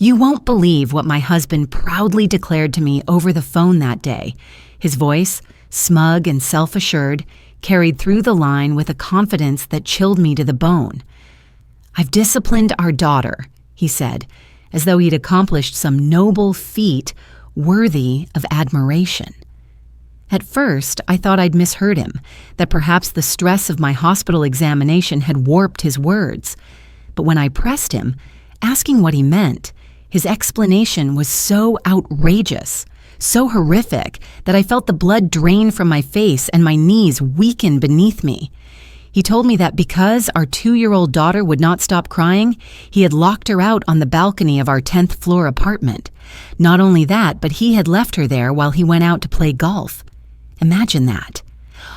You won't believe what my husband proudly declared to me over the phone that day. His voice, smug and self-assured, carried through the line with a confidence that chilled me to the bone. "I've disciplined our daughter," he said, as though he'd accomplished some noble feat worthy of admiration. At first, I thought I'd misheard him, that perhaps the stress of my hospital examination had warped his words. But when I pressed him, asking what he meant, his explanation was so outrageous, so horrific, that I felt the blood drain from my face and my knees weaken beneath me. He told me that because our 2-year-old daughter would not stop crying, he had locked her out on the balcony of our 10th floor apartment. Not only that, but he had left her there while he went out to play golf. Imagine that.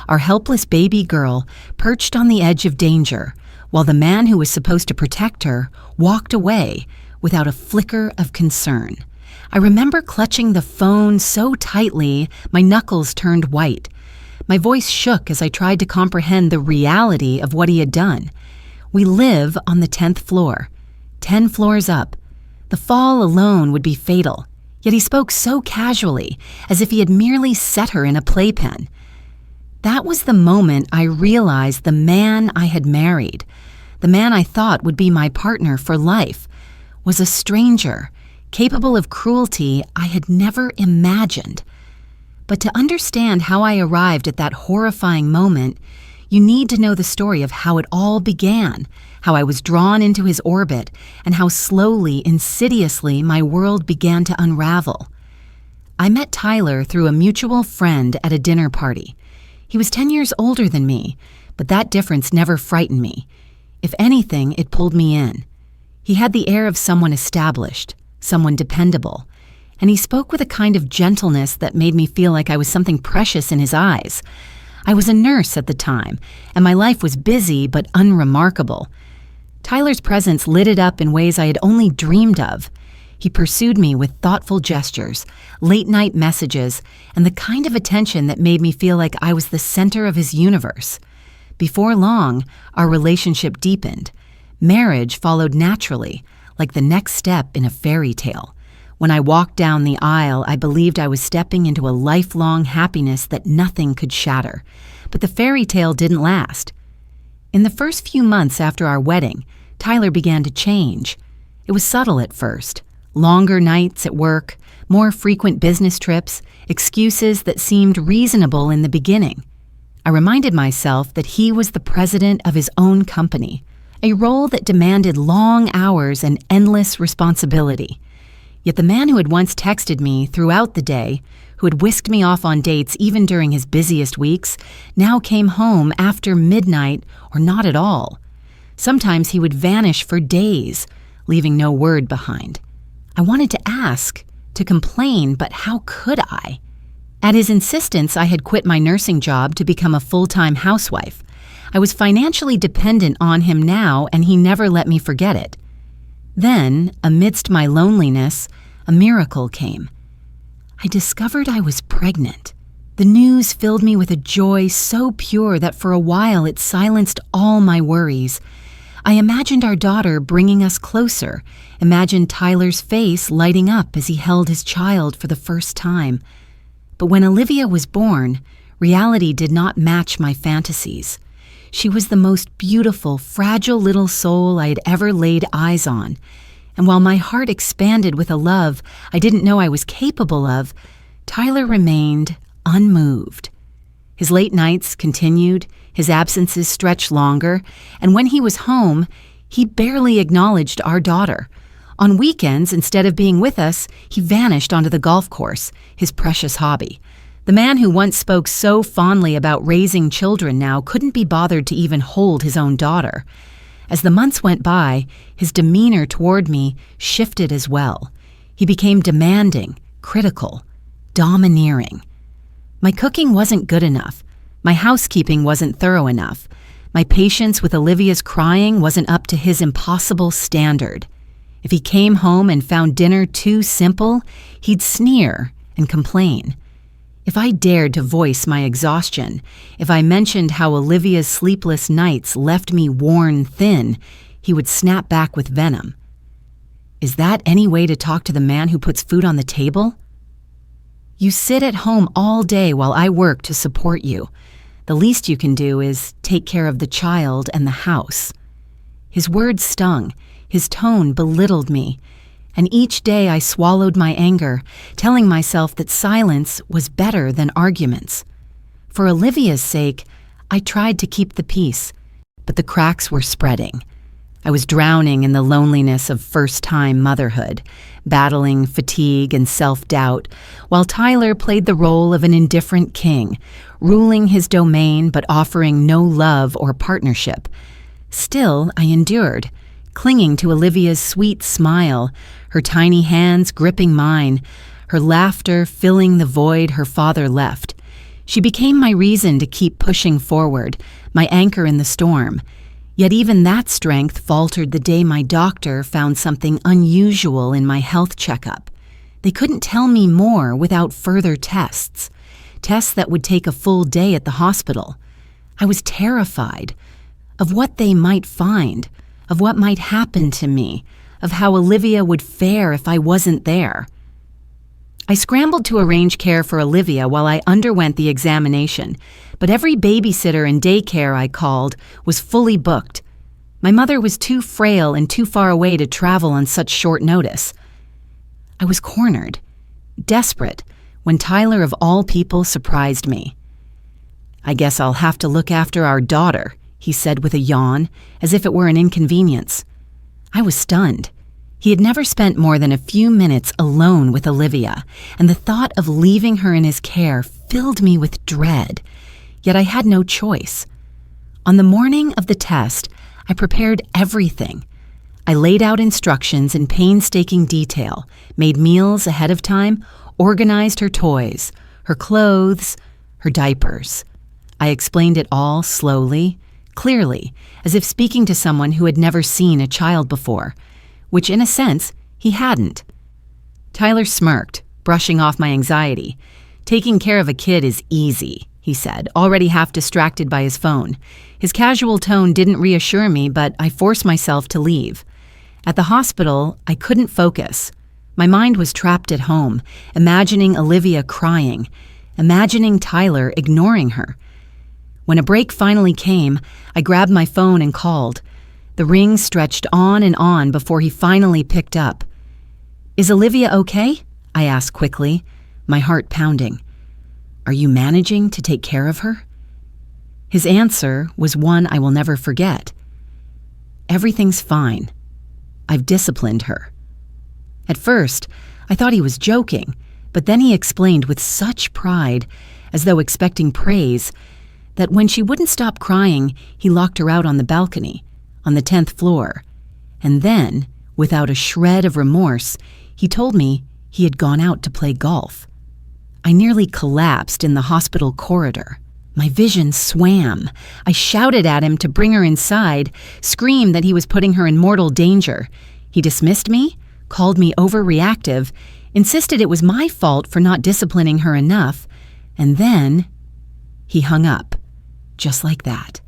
Our helpless baby girl perched on the edge of danger, while the man who was supposed to protect her walked away without a flicker of concern. I remember clutching the phone so tightly my knuckles turned white. My voice shook as I tried to comprehend the reality of what he had done. We live on the 10th floor, 10 floors up. The fall alone would be fatal, yet he spoke so casually, as if he had merely set her in a playpen. That was the moment I realized the man I had married, the man I thought would be my partner for life, was a stranger, capable of cruelty I had never imagined. But to understand how I arrived at that horrifying moment, you need to know the story of how it all began, how I was drawn into his orbit, and how slowly, insidiously, my world began to unravel. I met Tyler through a mutual friend at a dinner party. He was 10 years older than me, but that difference never frightened me. If anything, it pulled me in. He had the air of someone established, someone dependable, and he spoke with a kind of gentleness that made me feel like I was something precious in his eyes. I was a nurse at the time, and my life was busy but unremarkable. Tyler's presence lit it up in ways I had only dreamed of. He pursued me with thoughtful gestures, late-night messages, and the kind of attention that made me feel like I was the center of his universe. Before long, our relationship deepened. Marriage followed naturally, like the next step in a fairy tale. When I walked down the aisle, I believed I was stepping into a lifelong happiness that nothing could shatter. But the fairy tale didn't last. In the first few months after our wedding, Tyler began to change. It was subtle at first. Longer nights at work, more frequent business trips, excuses that seemed reasonable in the beginning. I reminded myself that he was the president of his own company, a role that demanded long hours and endless responsibility. Yet the man who had once texted me throughout the day, who had whisked me off on dates even during his busiest weeks, now came home after midnight or not at all. Sometimes he would vanish for days, leaving no word behind. I wanted to ask, to complain, but how could I? At his insistence, I had quit my nursing job to become a full-time housewife. I was financially dependent on him now, and he never let me forget it. Then, amidst my loneliness, a miracle came. I discovered I was pregnant. The news filled me with a joy so pure that for a while it silenced all my worries. I imagined our daughter bringing us closer, imagined Tyler's face lighting up as he held his child for the first time. But when Olivia was born, reality did not match my fantasies. She was the most beautiful, fragile little soul I had ever laid eyes on. And while my heart expanded with a love I didn't know I was capable of, Tyler remained unmoved. His late nights continued, his absences stretched longer, and when he was home, he barely acknowledged our daughter. On weekends, instead of being with us, he vanished onto the golf course, his precious hobby. The man who once spoke so fondly about raising children now couldn't be bothered to even hold his own daughter. As the months went by, his demeanor toward me shifted as well. He became demanding, critical, domineering. My cooking wasn't good enough. My housekeeping wasn't thorough enough. My patience with Olivia's crying wasn't up to his impossible standard. If he came home and found dinner too simple, he'd sneer and complain. If I dared to voice my exhaustion, if I mentioned how Olivia's sleepless nights left me worn thin, he would snap back with venom. Is that any way to talk to the man who puts food on the table? You sit at home all day while I work to support you. The least you can do is take care of the child and the house. His words stung. His tone belittled me. And each day I swallowed my anger, telling myself that silence was better than arguments. For Olivia's sake, I tried to keep the peace, but the cracks were spreading. I was drowning in the loneliness of first-time motherhood, battling fatigue and self-doubt, while Tyler played the role of an indifferent king, ruling his domain but offering no love or partnership. Still, I endured, clinging to Olivia's sweet smile, her tiny hands gripping mine, her laughter filling the void her father left. She became my reason to keep pushing forward, my anchor in the storm. Yet even that strength faltered the day my doctor found something unusual in my health checkup. They couldn't tell me more without further tests that would take a full day at the hospital. I was terrified of what they might find, of what might happen to me, of how Olivia would fare if I wasn't there. I scrambled to arrange care for Olivia while I underwent the examination, but every babysitter and daycare I called was fully booked. My mother was too frail and too far away to travel on such short notice. I was cornered, desperate, when Tyler of all people surprised me. "I guess I'll have to look after our daughter," he said with a yawn, as if it were an inconvenience. I was stunned. He had never spent more than a few minutes alone with Olivia, and the thought of leaving her in his care filled me with dread. Yet I had no choice. On the morning of the test, I prepared everything. I laid out instructions in painstaking detail, made meals ahead of time, organized her toys, her clothes, her diapers. I explained it all slowly, clearly, as if speaking to someone who had never seen a child before, which in a sense, he hadn't. Tyler smirked, brushing off my anxiety. "Taking care of a kid is easy," he said, already half distracted by his phone. His casual tone didn't reassure me, but I forced myself to leave. At the hospital, I couldn't focus. My mind was trapped at home, imagining Olivia crying, imagining Tyler ignoring her. When a break finally came, I grabbed my phone and called. The ring stretched on and on before he finally picked up. "Is Olivia okay?" I asked quickly, my heart pounding. "Are you managing to take care of her?" His answer was one I will never forget. "Everything's fine. I've disciplined her." At first, I thought he was joking, but then he explained with such pride, as though expecting praise, that when she wouldn't stop crying, he locked her out on the balcony, on the 10th floor. And then, without a shred of remorse, he told me he had gone out to play golf. I nearly collapsed in the hospital corridor. My vision swam. I shouted at him to bring her inside, screamed that he was putting her in mortal danger. He dismissed me, called me overreactive, insisted it was my fault for not disciplining her enough, and then he hung up, just like that.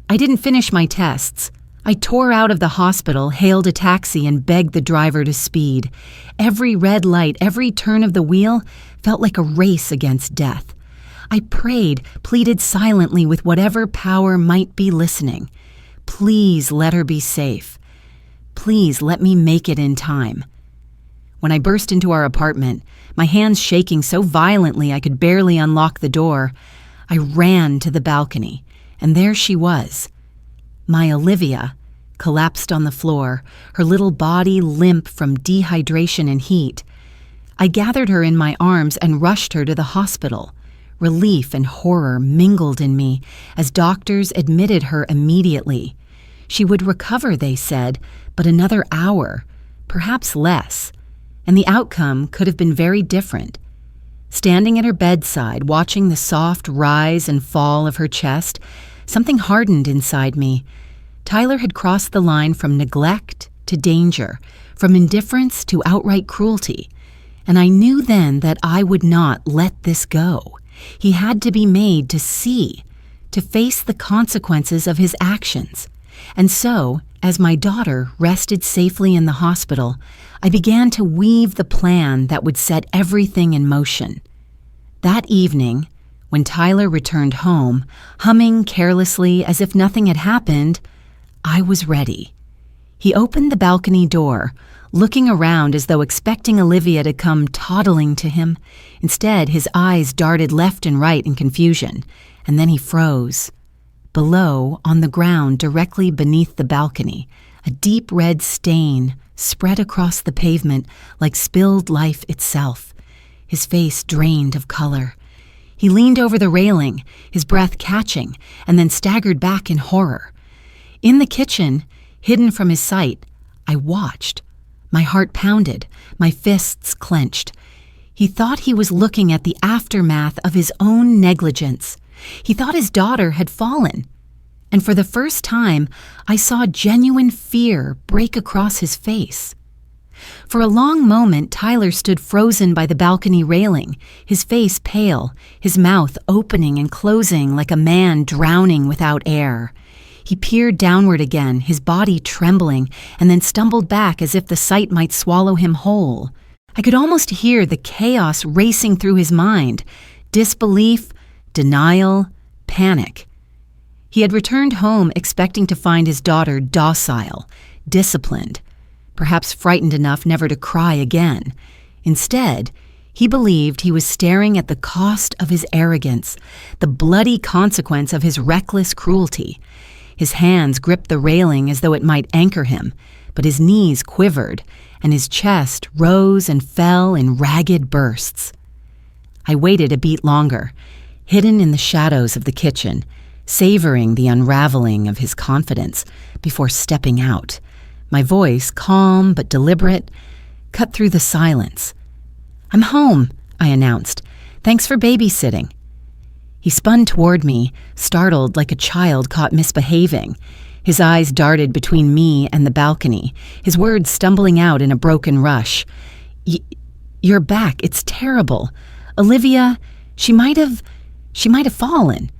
I didn't finish my tests. I tore out of the hospital, hailed a taxi, and begged the driver to speed. Every red light, every turn of the wheel felt like a race against death. I prayed, pleaded silently with whatever power might be listening. Please let her be safe. Please let me make it in time. When I burst into our apartment, my hands shaking so violently I could barely unlock the door, I ran to the balcony, and there she was. My Olivia, collapsed on the floor, her little body limp from dehydration and heat. I gathered her in my arms and rushed her to the hospital. Relief and horror mingled in me as doctors admitted her immediately. She would recover, they said, but another hour, perhaps less, and the outcome could have been very different. Standing at her bedside, watching the soft rise and fall of her chest, something hardened inside me. Tyler had crossed the line from neglect to danger, from indifference to outright cruelty, and I knew then that I would not let this go. He had to be made to see, to face the consequences of his actions. And so, as my daughter rested safely in the hospital, I began to weave the plan that would set everything in motion. That evening, when Tyler returned home, humming carelessly as if nothing had happened, I was ready. He opened the balcony door, looking around as though expecting Olivia to come toddling to him. Instead, his eyes darted left and right in confusion, and then he froze. Below, on the ground directly beneath the balcony, a deep red stain spread across the pavement like spilled life itself. His face drained of color. He leaned over the railing, his breath catching, and then staggered back in horror. In the kitchen, hidden from his sight, I watched. My heart pounded, my fists clenched. He thought he was looking at the aftermath of his own negligence. He thought his daughter had fallen. And for the first time, I saw genuine fear break across his face. For a long moment, Tyler stood frozen by the balcony railing, his face pale, his mouth opening and closing like a man drowning without air. He peered downward again, his body trembling, and then stumbled back as if the sight might swallow him whole. I could almost hear the chaos racing through his mind: disbelief, denial, panic. He had returned home expecting to find his daughter docile, disciplined, perhaps frightened enough never to cry again. Instead, he believed he was staring at the cost of his arrogance, the bloody consequence of his reckless cruelty. His hands gripped the railing as though it might anchor him, but his knees quivered, and his chest rose and fell in ragged bursts. I waited a beat longer, hidden in the shadows of the kitchen, savoring the unraveling of his confidence before stepping out. My voice, calm but deliberate, cut through the silence. "I'm home," I announced. "Thanks for babysitting." He spun toward me, startled like a child caught misbehaving. His eyes darted between me and the balcony, his words stumbling out in a broken rush. You're back. It's terrible. Olivia, she might have fallen."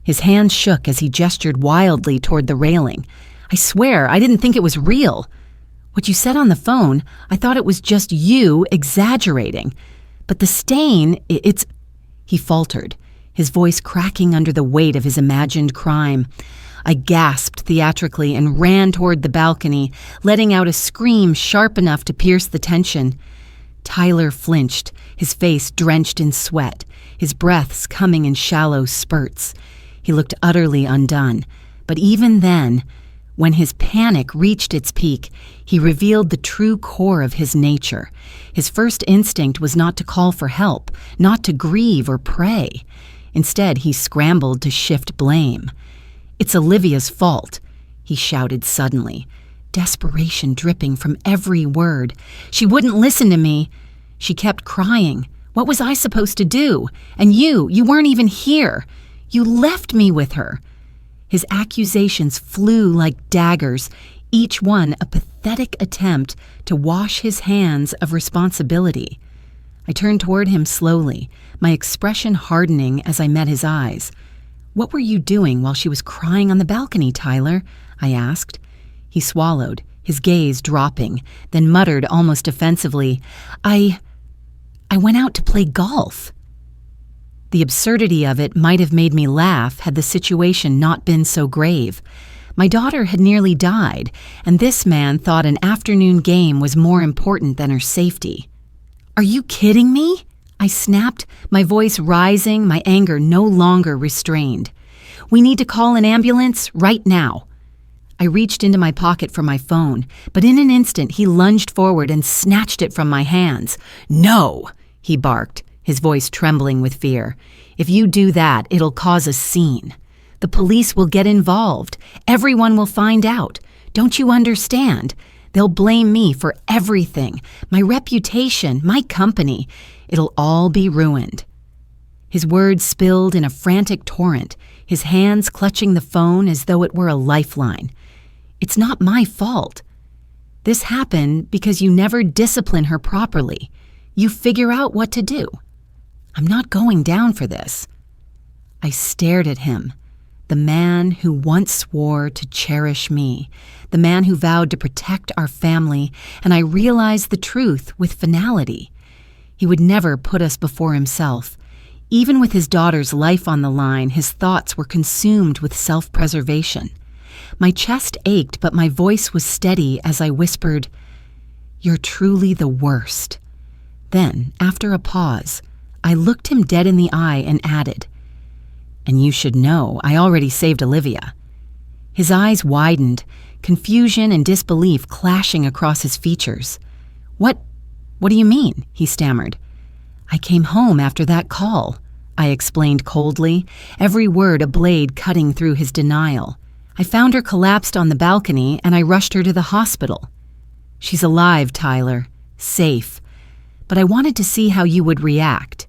His hands shook as he gestured wildly toward the railing. "I swear, I didn't think it was real. What you said on the phone, I thought it was just you exaggerating. But the stain, it's—" He faltered, his voice cracking under the weight of his imagined crime. I gasped theatrically and ran toward the balcony, letting out a scream sharp enough to pierce the tension. Tyler flinched, his face drenched in sweat, his breaths coming in shallow spurts. He looked utterly undone, but even then, when his panic reached its peak, he revealed the true core of his nature. His first instinct was not to call for help, not to grieve or pray. Instead, he scrambled to shift blame. "It's Olivia's fault," he shouted suddenly, desperation dripping from every word. "She wouldn't listen to me. She kept crying. What was I supposed to do? And you weren't even here. You left me with her." His accusations flew like daggers, each one a pathetic attempt to wash his hands of responsibility. I turned toward him slowly, my expression hardening as I met his eyes. "What were you doing while she was crying on the balcony, Tyler?" I asked. He swallowed, his gaze dropping, then muttered almost offensively, I went out to play golf." The absurdity of it might have made me laugh had the situation not been so grave. My daughter had nearly died, and this man thought an afternoon game was more important than her safety. "Are you kidding me?" I snapped, my voice rising, my anger no longer restrained. "We need to call an ambulance right now." I reached into my pocket for my phone, but in an instant he lunged forward and snatched it from my hands. "No!" he barked, his voice trembling with fear. "If you do that, it'll cause a scene. The police will get involved. Everyone will find out. Don't you understand? They'll blame me for everything, my reputation, my company. It'll all be ruined." His words spilled in a frantic torrent, his hands clutching the phone as though it were a lifeline. "It's not my fault. This happened because you never discipline her properly. You figure out what to do. I'm not going down for this." I stared at him, The man who once swore to cherish me, the man who vowed to protect our family, and I realized the truth with finality. He would never put us before himself. Even with his daughter's life on the line, his thoughts were consumed with self-preservation. My chest ached, but my voice was steady as I whispered, "You're truly the worst." Then, after a pause, I looked him dead in the eye and added, "And you should know, I already saved Olivia." His eyes widened, confusion and disbelief clashing across his features. What do you mean?" he stammered. "I came home after that call," I explained coldly, every word a blade cutting through his denial. "I found her collapsed on the balcony and I rushed her to the hospital. She's alive, Tyler, safe, but I wanted to see how you would react."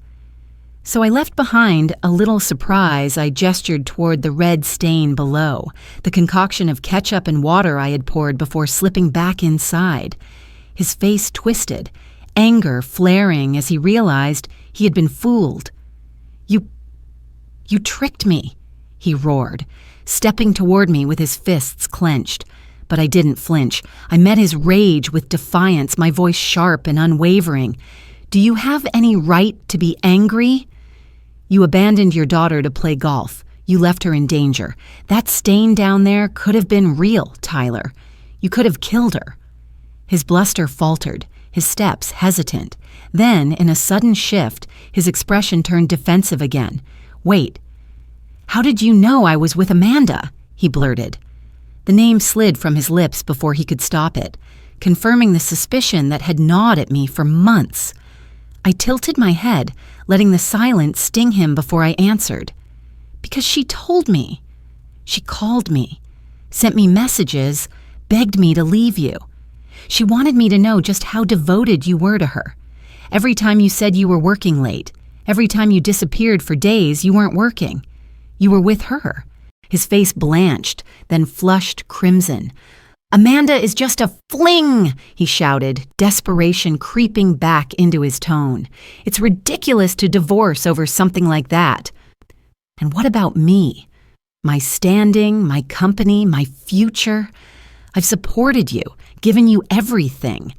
So I left behind a little surprise. I gestured toward the red stain below, the concoction of ketchup and water I had poured before slipping back inside. His face twisted, anger flaring as he realized he had been fooled. You tricked me," he roared, stepping toward me with his fists clenched. But I didn't flinch. I met his rage with defiance, my voice sharp and unwavering. "Do you have any right to be angry? You abandoned your daughter to play golf. You left her in danger. That stain down there could have been real, Tyler. You could have killed her." His bluster faltered, his steps hesitant. Then, in a sudden shift, his expression turned defensive again. "Wait, how did you know I was with Amanda?" he blurted. The name slid from his lips before he could stop it, confirming the suspicion that had gnawed at me for months. I tilted my head, letting the silence sting him before I answered. "Because she told me. She called me, sent me messages, begged me to leave you. She wanted me to know just how devoted you were to her. Every time you said you were working late, every time you disappeared for days, you weren't working. You were with her." His face blanched, then flushed crimson. "Amanda is just a fling," he shouted, desperation creeping back into his tone. "It's ridiculous to divorce over something like that. And what about me? My standing, my company, my future? I've supported you, given you everything.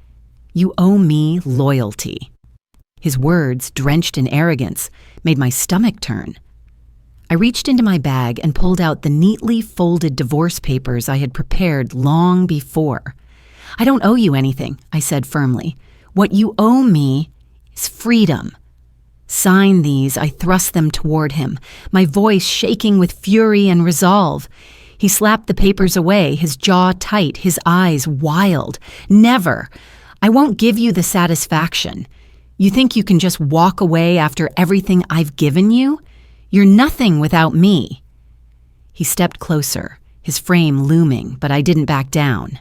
You owe me loyalty." His words, drenched in arrogance, made my stomach turn. I reached into my bag and pulled out the neatly folded divorce papers I had prepared long before. "I don't owe you anything," I said firmly. "What you owe me is freedom. Sign these." I thrust them toward him, my voice shaking with fury and resolve. He slapped the papers away, his jaw tight, his eyes wild. "Never. I won't give you the satisfaction. You think you can just walk away after everything I've given you? You're nothing without me." He stepped closer, his frame looming, but I didn't back down.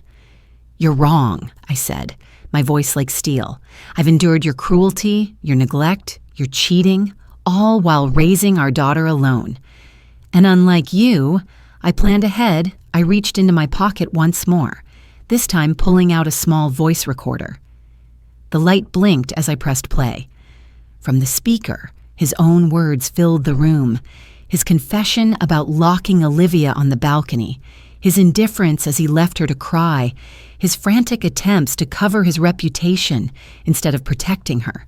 "You're wrong," I said, my voice like steel. "I've endured your cruelty, your neglect, your cheating, all while raising our daughter alone. And unlike you, I planned ahead. I reached into my pocket once more, this time pulling out a small voice recorder. The light blinked as I pressed play. From the speaker, his own words filled the room, his confession about locking Olivia on the balcony, his indifference as he left her to cry, his frantic attempts to cover his reputation instead of protecting her.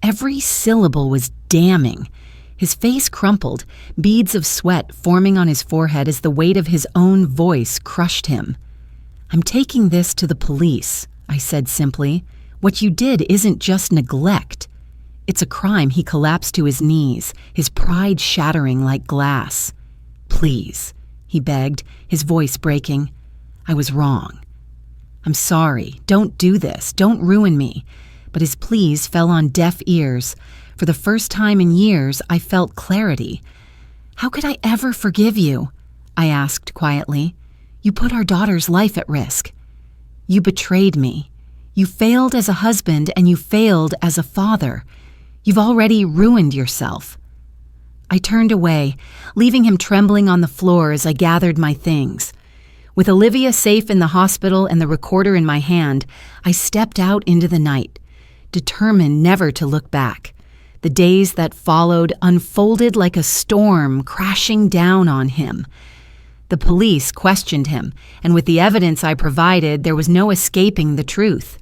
Every syllable was damning. His face crumpled, beads of sweat forming on his forehead as the weight of his own voice crushed him. "I'm taking this to the police," I said simply. "What you did isn't just neglect. It's a crime." He collapsed to his knees, his pride shattering like glass. "Please," he begged, his voice breaking. "I was wrong. I'm sorry. Don't do this. Don't ruin me." But his pleas fell on deaf ears. For the first time in years, I felt clarity. "How could I ever forgive you?" I asked quietly. "You put our daughter's life at risk. You betrayed me. You failed as a husband and you failed as a father. You've already ruined yourself." I turned away, leaving him trembling on the floor as I gathered my things. With Olivia safe in the hospital and the recorder in my hand, I stepped out into the night, determined never to look back. The days that followed unfolded like a storm crashing down on him. The police questioned him, and with the evidence I provided, there was no escaping the truth.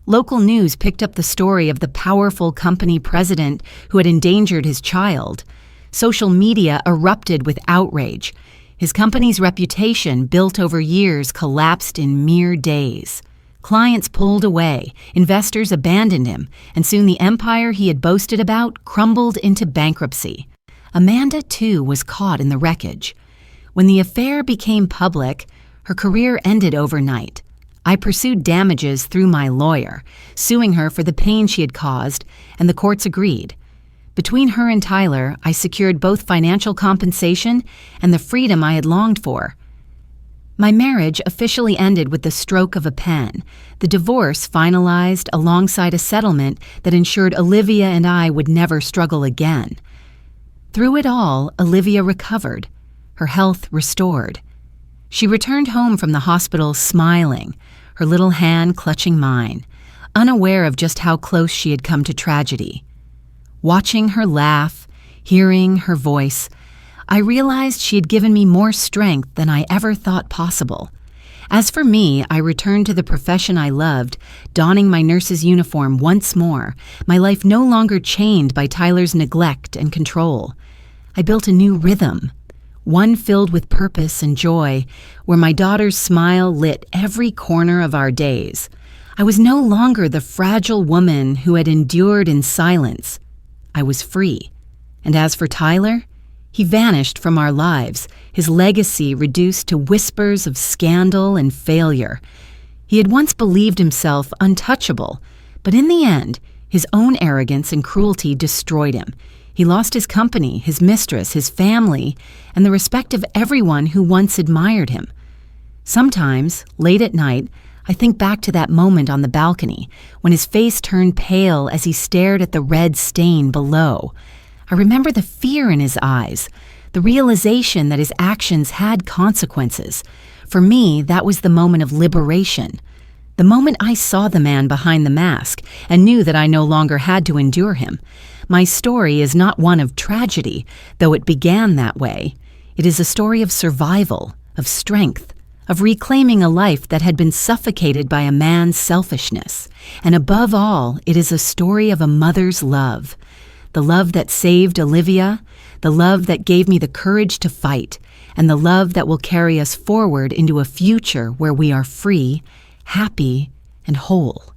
Local news picked up the story of the powerful company president who had endangered his child. Social media erupted with outrage. His company's reputation, built over years, collapsed in mere days. Clients pulled away, investors abandoned him, and soon the empire he had boasted about crumbled into bankruptcy. Amanda, too, was caught in the wreckage. When the affair became public, her career ended overnight. I pursued damages through my lawyer, suing her for the pain she had caused, and the courts agreed. Between her and Tyler, I secured both financial compensation and the freedom I had longed for. My marriage officially ended with the stroke of a pen, the divorce finalized alongside a settlement that ensured Olivia and I would never struggle again. Through it all, Olivia recovered, her health restored. She returned home from the hospital smiling, her little hand clutching mine, unaware of just how close she had come to tragedy. Watching her laugh, hearing her voice, I realized she had given me more strength than I ever thought possible. As for me, I returned to the profession I loved, donning my nurse's uniform once more, my life no longer chained by Tyler's neglect and control. I built a new rhythm, one filled with purpose and joy, where my daughter's smile lit every corner of our days. I was no longer the fragile woman who had endured in silence. I was free. And as for Tyler, he vanished from our lives, his legacy reduced to whispers of scandal and failure. He had once believed himself untouchable, but in the end, his own arrogance and cruelty destroyed him. He lost his company, his mistress, his family, and the respect of everyone who once admired him. Sometimes, late at night, I think back to that moment on the balcony, when his face turned pale as he stared at the red stain below. I remember the fear in his eyes, the realization that his actions had consequences. For me, that was the moment of liberation. The moment I saw the man behind the mask and knew that I no longer had to endure him. My story is not one of tragedy, though it began that way. It is a story of survival, of strength, of reclaiming a life that had been suffocated by a man's selfishness. And above all, it is a story of a mother's love. The love that saved Olivia, the love that gave me the courage to fight, and the love that will carry us forward into a future where we are free, happy, and whole.